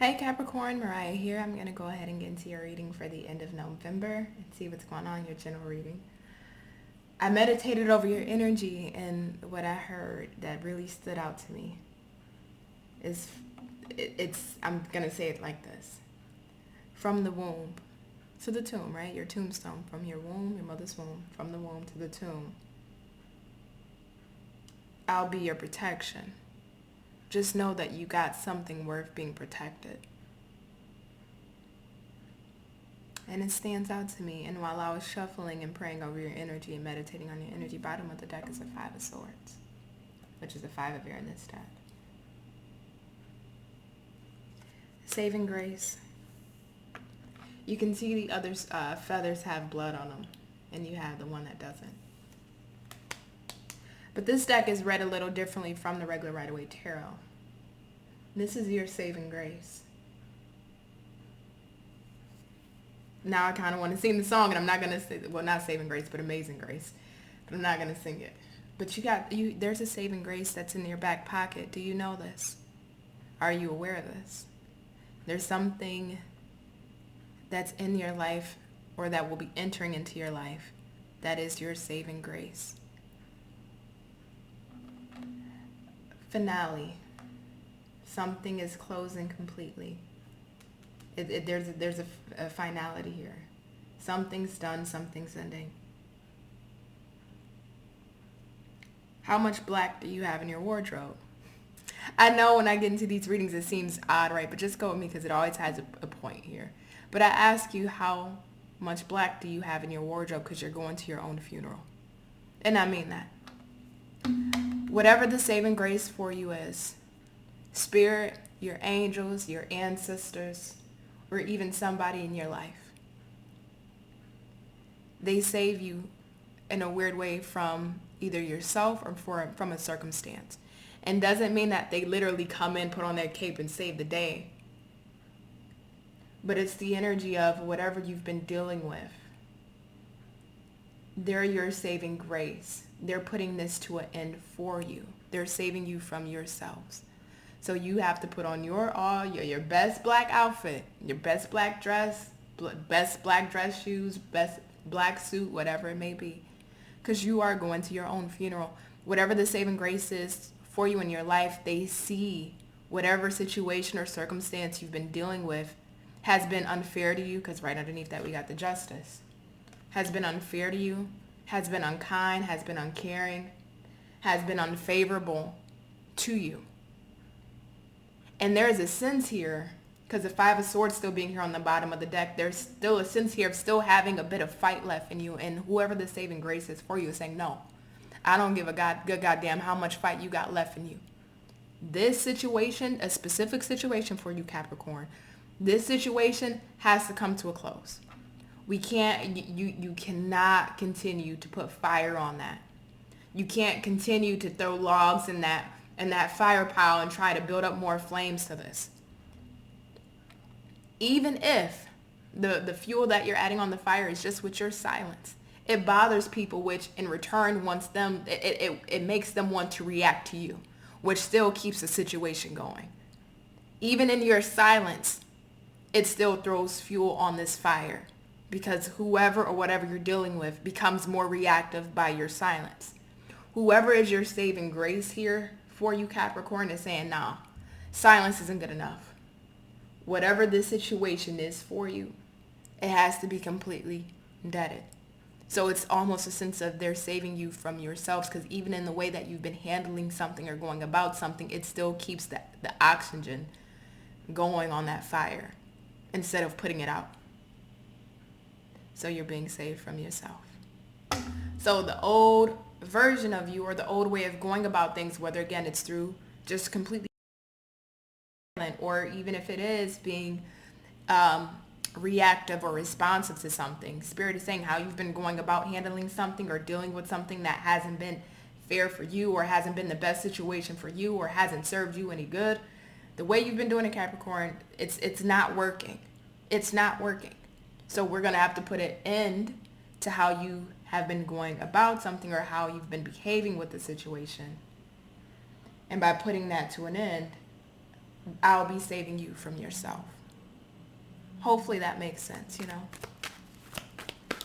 Hey Capricorn, Mariah here. I'm going to go ahead and get into your reading for the end of November and see what's going on in your general reading. I meditated over your energy, and what I heard that really stood out to me is I'm going to say it like this. From the womb to the tomb, right? Your tombstone. From your womb, your mother's womb, from the womb to the tomb. I'll be your protection. Just know that you got something worth being protected. And it stands out to me. And while I was shuffling and praying over your energy and meditating on your energy, bottom of the deck is a Five of Swords, which is the Five of Air in this deck. Saving grace. You can see the other feathers have blood on them, and you have the one that doesn't. But this deck is read a little differently from the regular Rider-Waite Tarot. This is your saving grace. Now I kind of want to sing the song, and I'm not going to say, well, not saving grace, but amazing grace. But I'm not going to sing it. But there's a saving grace that's in your back pocket. Do you know this? Are you aware of this? There's something that's in your life, or that will be entering into your life, that is your saving grace. Finale. Something is closing completely. There's a finality here. Something's done, something's ending. How much black do you have in your wardrobe? I know when I get into these readings it seems odd, right? But just go with me because it always has a point here. But I ask you, how much black do you have in your wardrobe, because you're going to your own funeral. And I mean that. Whatever the saving grace for you is, spirit, your angels, your ancestors, or even somebody in your life, they save you in a weird way from either yourself or from a circumstance. And doesn't mean that they literally come in, put on their cape, and save the day. But it's the energy of whatever you've been dealing with. They're your saving grace. They're putting this to an end for you. They're saving you from yourselves. So you have to put on your best black outfit, your best black dress, best black dress shoes, best black suit, whatever it may be. Because you are going to your own funeral. Whatever the saving grace is for you in your life, they see whatever situation or circumstance you've been dealing with has been unfair to you, because right underneath that we got the Justice. Has been unfair to you, has been unkind, has been uncaring, has been unfavorable to you. And there is a sense here, because the Five of Swords still being here on the bottom of the deck, there's still a sense here of still having a bit of fight left in you. And whoever the saving grace is for you is saying, no, I don't give a good goddamn how much fight you got left in you. This situation, a specific situation for you, Capricorn, this situation has to come to a close. We can't, you cannot continue to put fire on that. You can't continue to throw logs in that fire pile and try to build up more flames to this. Even if the fuel that you're adding on the fire is just with your silence, it bothers people, which in return wants them, it makes them want to react to you, which still keeps the situation going. Even in your silence, it still throws fuel on this fire, because whoever or whatever you're dealing with becomes more reactive by your silence. Whoever is your saving grace here for you, Capricorn, is saying, nah, silence isn't good enough. Whatever this situation is for you, it has to be completely deaded. So it's almost a sense of they're saving you from yourselves, because even in the way that you've been handling something or going about something, it still keeps the oxygen going on that fire instead of putting it out. So you're being saved from yourself. So the old version of you, or the old way of going about things, whether again it's through just completely silent, or even if it is being reactive or responsive to something, Spirit is saying how you've been going about handling something or dealing with something that hasn't been fair for you, or hasn't been the best situation for you, or hasn't served you any good. The way you've been doing it, Capricorn, it's not working. It's not working. So we're going to have to put an end to how you have been going about something, or how you've been behaving with the situation. And by putting that to an end, I'll be saving you from yourself. Hopefully that makes sense, you know.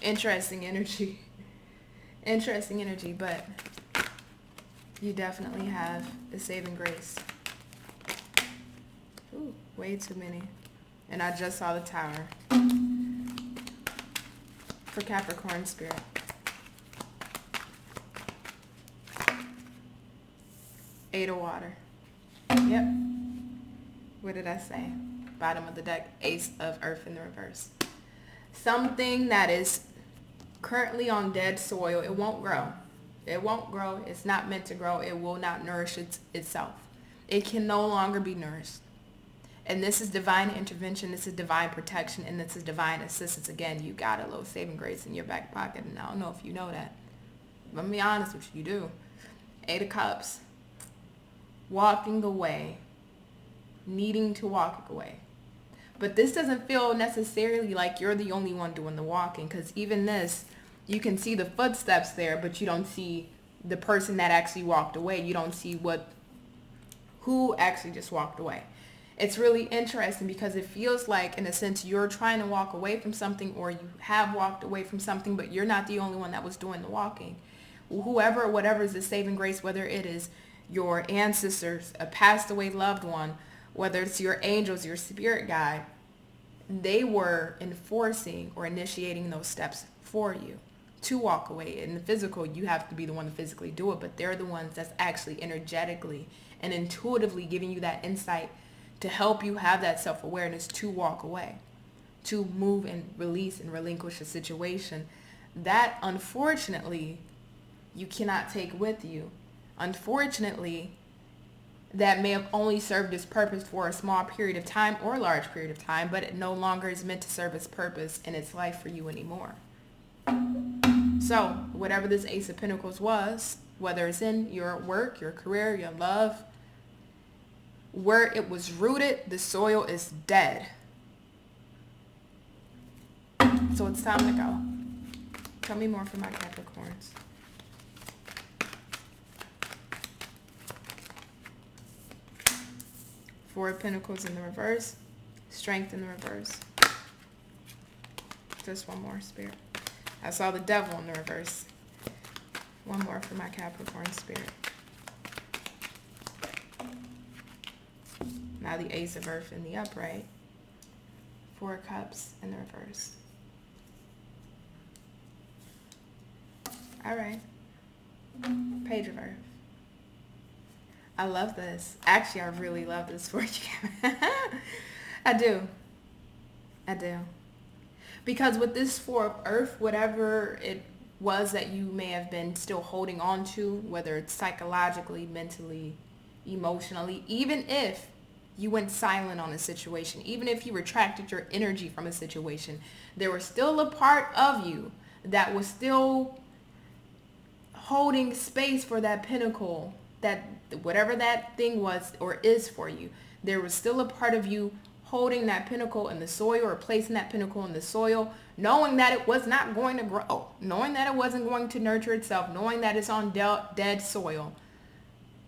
Interesting energy. Interesting energy, but you definitely have a saving grace. Ooh, way too many. And I just saw the Tower. For Capricorn spirit. Eight of Water. Yep. What did I say? Bottom of the deck, Ace of Earth in the reverse. Something that is currently on dead soil, it won't grow. It won't grow. It's not meant to grow. It will not nourish itself. It can no longer be nourished. And this is divine intervention. This is divine protection. And this is divine assistance. Again, you got a little saving grace in your back pocket. And I don't know if you know that. Let me be honest with you, you do. Eight of Cups. Walking away. Needing to walk away. But this doesn't feel necessarily like you're the only one doing the walking. Because even this, you can see the footsteps there, but you don't see the person that actually walked away. You don't see who actually just walked away. It's really interesting because it feels like, in a sense, you're trying to walk away from something, or you have walked away from something, but you're not the only one that was doing the walking. Whoever, whatever is the saving grace, whether it is your ancestors, a passed away loved one, whether it's your angels, your spirit guide, they were enforcing or initiating those steps for you to walk away. In the physical, you have to be the one to physically do it, but they're the ones that's actually energetically and intuitively giving you that insight to help you have that self-awareness to walk away, to move and release and relinquish a situation that, unfortunately, you cannot take with you. Unfortunately, that may have only served its purpose for a small period of time or a large period of time, but it no longer is meant to serve its purpose in its life for you anymore. So, whatever this Ace of Pentacles was, whether it's in your work, your career, your love, where it was rooted, the soil is dead. So it's time to go. Tell me more for my Capricorns. Four of Pentacles in the reverse. Strength in the reverse. Just one more, Spirit. I saw the Devil in the reverse. One more for my Capricorn spirit. Now the Ace of Earth in the upright. Four of Cups in the reverse. All right. Page of Earth. I love this. Actually, I really love this for you. I do. Because with this Four of Earth, whatever it was that you may have been still holding on to, whether it's psychologically, mentally, emotionally, even if you went silent on a situation, even if you retracted your energy from a situation, there was still a part of you that was still holding space for that pinnacle, that whatever that thing was or is for you. There was still a part of you holding that pinnacle in the soil, or placing that pinnacle in the soil, knowing that it was not going to grow, knowing that it wasn't going to nurture itself, knowing that it's on dead soil,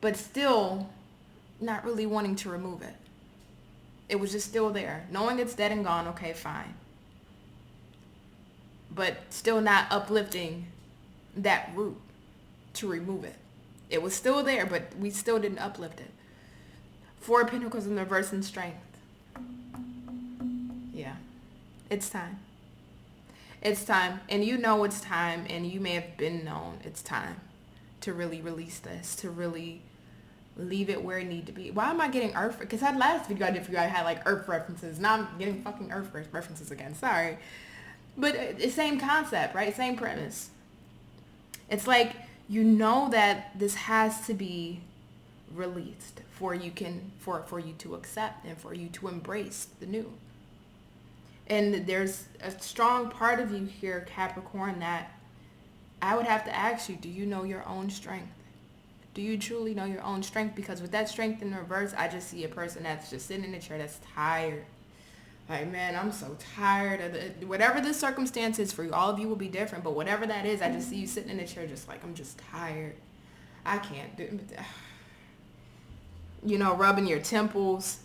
but still not really wanting to remove it. It was just still there. Knowing it's dead and gone, okay, fine. But still not uplifting that root to remove it. It was still there, but we still didn't uplift it. Four of Pentacles in the reverse and strength. Yeah, it's time. It's time. And you know it's time, and you may have been known it's time to really release this, to really leave it where it need to be. Why am I getting Earth? Because that last video I did for you, I had like Earth references. Now I'm getting fucking Earth references again. Sorry. But it's same concept, right? Same premise. It's like, you know that this has to be released for you to accept and for you to embrace the new. And there's a strong part of you here, Capricorn, that I would have to ask you, do you know your own strength? Do you truly know your own strength? Because with that strength in reverse, I just see a person that's just sitting in a chair that's tired. Like, man, I'm so tired of it. Whatever the circumstance is for you, all of you will be different, but whatever that is, I just see you sitting in a chair just like, I'm just tired. I can't do it. You know, rubbing your temples,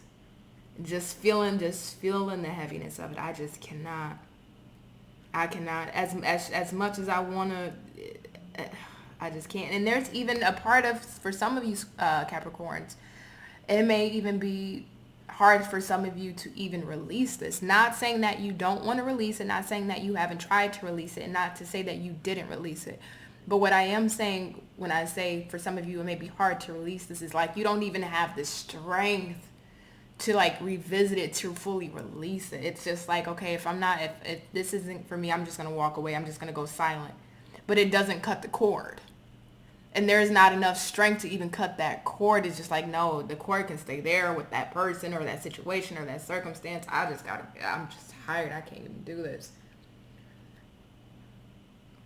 Just feeling the heaviness of it. I just cannot. I cannot. As much as I want to, I just can't. And there's even a part of, for some of you Capricorns, it may even be hard for some of you to even release this. Not saying that you don't want to release it, not saying that you haven't tried to release it, and not to say that you didn't release it. But what I am saying when I say for some of you it may be hard to release this is like you don't even have the strength to like revisit it, to fully release it. It's just like, okay, if this isn't for me, I'm just going to walk away. I'm just going to go silent. But it doesn't cut the cord. And there's not enough strength to even cut that cord. It's just like, no, the cord can stay there with that person or that situation or that circumstance. I'm just tired. I can't even do this.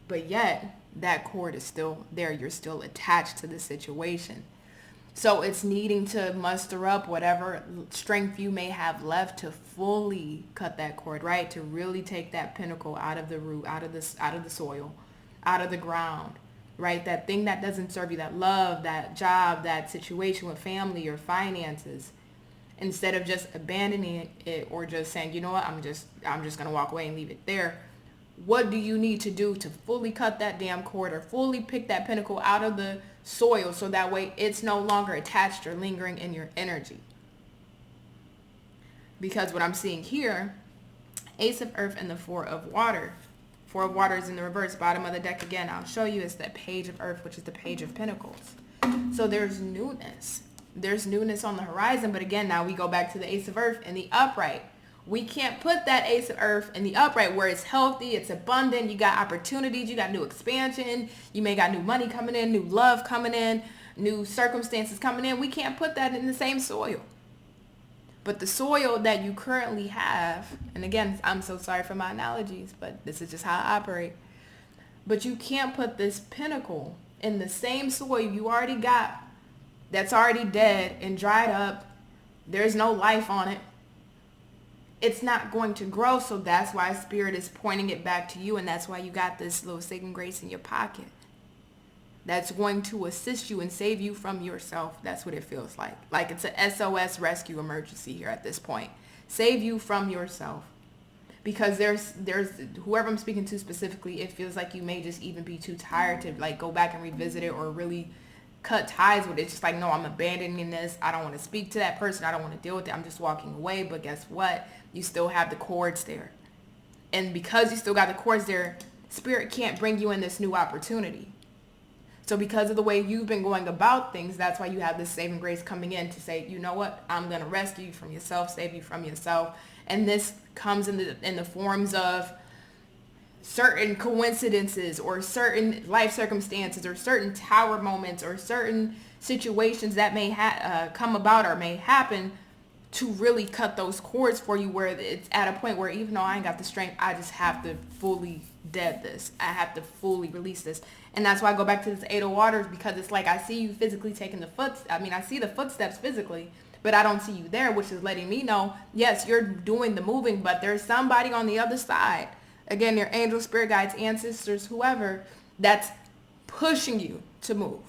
But yet that cord is still there. You're still attached to the situation. So it's needing to muster up whatever strength you may have left to fully cut that cord, right? To really take that pinnacle out of the root, out of the soil, out of the ground, right? That thing that doesn't serve you, that love, that job, that situation with family or finances, instead of just abandoning it or just saying, you know what, I'm just going to walk away and leave it there. What do you need to do to fully cut that damn cord or fully pick that pinnacle out of the soil so that way it's no longer attached or lingering in your energy? Because what I'm seeing here, Ace of Earth and the Four of Water. Four of Water is in the reverse, bottom of the deck again. I'll show you, it's the Page of Earth, which is the Page of Pentacles. So there's newness. There's newness on the horizon, but again, now we go back to the Ace of Earth and the upright. We can't put that Ace of Earth in the upright where it's healthy, it's abundant, you got opportunities, you got new expansion, you may got new money coming in, new love coming in, new circumstances coming in. We can't put that in the same soil. But the soil that you currently have, and again, I'm so sorry for my analogies, but this is just how I operate. But you can't put this pinnacle in the same soil you already got that's already dead and dried up. There's no life on it. It's not going to grow. So that's why Spirit is pointing it back to you. And that's why you got this little saving grace in your pocket. That's going to assist you and save you from yourself. That's what it feels like. Like it's a SOS rescue emergency here at this point. Save you from yourself. Because there's whoever I'm speaking to specifically, it feels like you may just even be too tired to like go back and revisit it or really cut ties with it. It's just like, no, I'm abandoning this. I don't want to speak to that person. I don't want to deal with it. I'm just walking away. But guess what? You still have the cords there. And because you still got the cords there, Spirit can't bring you in this new opportunity. So because of the way you've been going about things, that's why you have this saving grace coming in to say, you know what? I'm going to rescue you from yourself, save you from yourself. And this comes in the forms of certain coincidences or certain life circumstances or certain tower moments or certain situations that may come about or may happen to really cut those cords for you, where it's at a point where even though I ain't got the strength, I just have to fully dead this. I have to fully release this. And that's why I go back to this Eight of Waters, because it's like I see you physically taking I see the footsteps physically, but I don't see you there, which is letting me know, yes, you're doing the moving, but there's somebody on the other side. Again, your angel, spirit guides, ancestors, whoever, that's pushing you to move.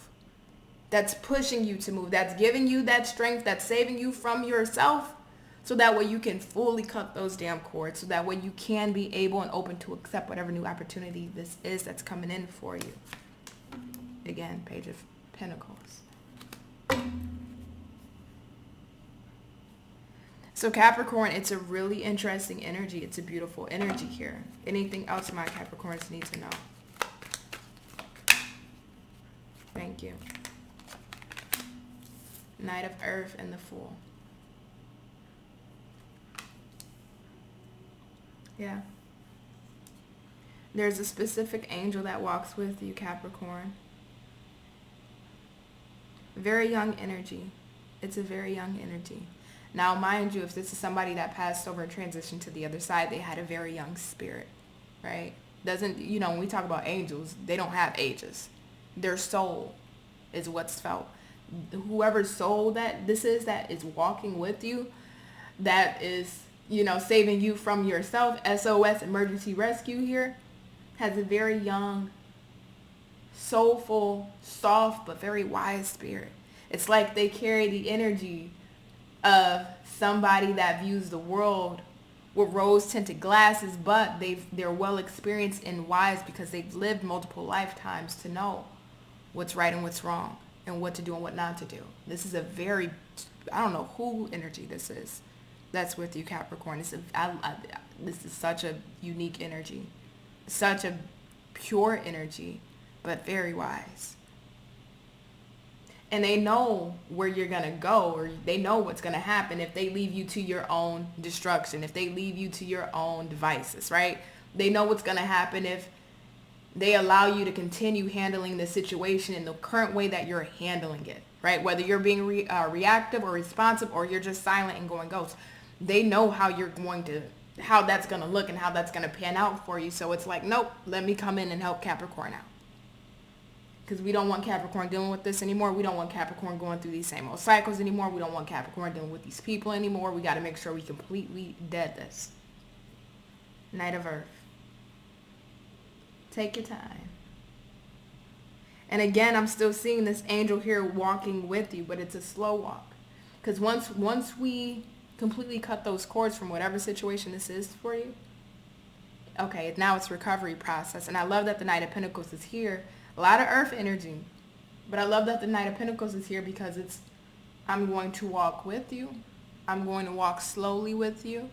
That's pushing you to move. That's giving you that strength. That's saving you from yourself. So that way you can fully cut those damn cords. So that way you can be able and open to accept whatever new opportunity this is that's coming in for you. Again, Page of Pentacles. So Capricorn, it's a really interesting energy. It's a beautiful energy here. Anything else my Capricorns need to know? Thank you. Knight of Earth and the Fool. Yeah. There's a specific angel that walks with you, Capricorn. Very young energy. It's a very young energy. Now, mind you, if this is somebody that passed over and transitioned to the other side, they had a very young spirit, right? When we talk about angels, they don't have ages. Their soul is what's felt. Whoever's soul that is walking with you, that is, saving you from yourself, SOS, emergency rescue here, has a very young, soulful, soft, but very wise spirit. It's like they carry the energy of somebody that views the world with rose-tinted glasses, but they're well experienced and wise because they've lived multiple lifetimes to know what's right and what's wrong and what to do and what not to do. This is a very, I don't know who energy this is that's with you, Capricorn. This is such a unique energy, such a pure energy, but very wise. And they know where you're going to go, or they know what's going to happen if they leave you to your own destruction, if they leave you to your own devices, right? They know what's going to happen if they allow you to continue handling the situation in the current way that you're handling it, right? Whether you're being reactive or responsive, or you're just silent and going ghost. They know how that's going to look and how that's going to pan out for you. So it's like, nope, let me come in and help Capricorn out. Because we don't want Capricorn dealing with this anymore. We don't want Capricorn going through these same old cycles anymore. We don't want Capricorn dealing with these people anymore. We got to make sure we completely dead this. Knight of Earth. Take your time. And again, I'm still seeing this angel here walking with you, but it's a slow walk. Because once we completely cut those cords from whatever situation this is for you, okay, now it's recovery process. And I love that the Knight of Pentacles is here. A lot of earth energy. But I love that the Knight of Pentacles is here because I'm going to walk with you. I'm going to walk slowly with you.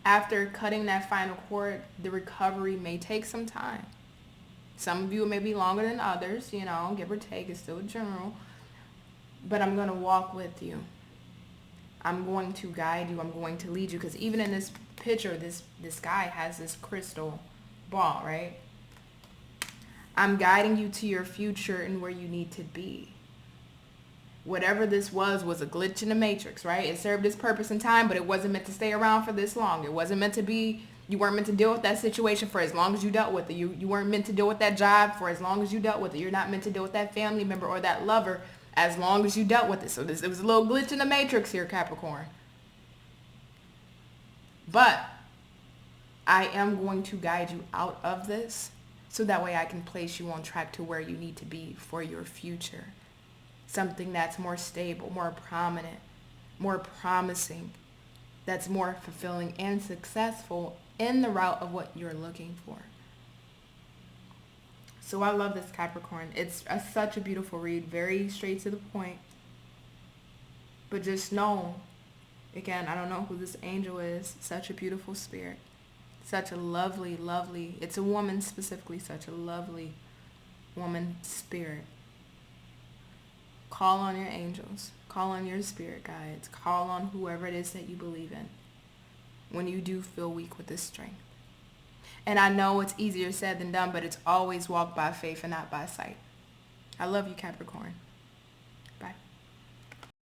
After cutting that final cord, the recovery may take some time. Some of you it may be longer than others, give or take, it's still general. But I'm going to walk with you. I'm going to guide you. I'm going to lead you. Because even in this picture, this guy has this crystal ball, right? I'm guiding you to your future and where you need to be. Whatever this was a glitch in the matrix, right? It served its purpose in time, but it wasn't meant to stay around for this long. It wasn't meant to be, you weren't meant to deal with that situation for as long as you dealt with it. You weren't meant to deal with that job for as long as you dealt with it. You're not meant to deal with that family member or that lover as long as you dealt with it. So it was a little glitch in the matrix here, Capricorn. But I am going to guide you out of this so that way I can place you on track to where you need to be for your future. Something that's more stable, more prominent, more promising, that's more fulfilling and successful in the route of what you're looking for. So I love this, Capricorn. It's such a beautiful read, very straight to the point. But just know, again, I don't know who this angel is, such a beautiful spirit. Such a lovely, lovely, it's a woman specifically, such a lovely woman spirit. Call on your angels. Call on your spirit guides. Call on whoever it is that you believe in when you do feel weak with this strength. And I know it's easier said than done, but it's always walk by faith and not by sight. I love you, Capricorn.